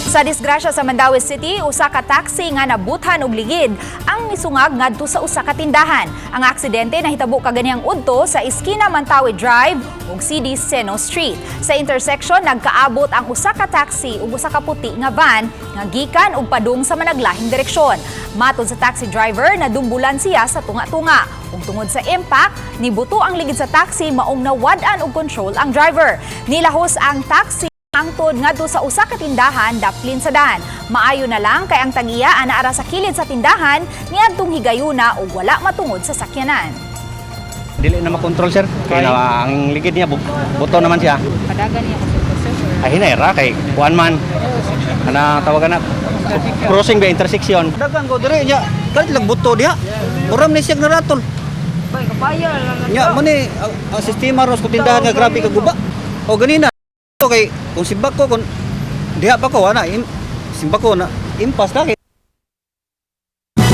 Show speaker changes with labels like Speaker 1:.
Speaker 1: Sa disgrasya sa Mandaue City, usa ka taxi nga nabuthan og ligid ang misungag ngadto sa usa ka tindahan. Ang aksidente nahitabo kaganihang udto sa Iskina Mantawi Drive ug CD Seno Street. Sa intersection nagkaabot ang usa ka taxi ug usa ka puti nga van nga gikan ug padung sa managlahing direksyon. Matod sa taxi driver, nadumbulan siya sa tunga-tunga. Ug tungod sa impact, nibuto ang ligid sa taxi maong nawad-an og control ang driver. Nilahos ang taxi angtod ngadto sa usa ka tindahan daplin sa daan. Maayo na lang kay ang tag-iya anaara sa kilid sa tindahan niadtong higayuna ug wala matungod sa sakyanan.
Speaker 2: Dili na makontrol sir. Kaya ang ligid niya buto naman siya.
Speaker 3: Padagan niya kasi
Speaker 2: Ay hinayra kay kuan man. Ana tawagan na crossing ba intersection.
Speaker 4: Dagan ko dire nya. Kalit lang buto diha. Uram ni siya naratol.
Speaker 3: Bay kapaya lang.
Speaker 4: Nya mo ni ang sistema ros ko tindahan nga grabe ka guba. O ganina. Okay, kung simbak ko kung diha pa ko ana simbak ko na impas na kay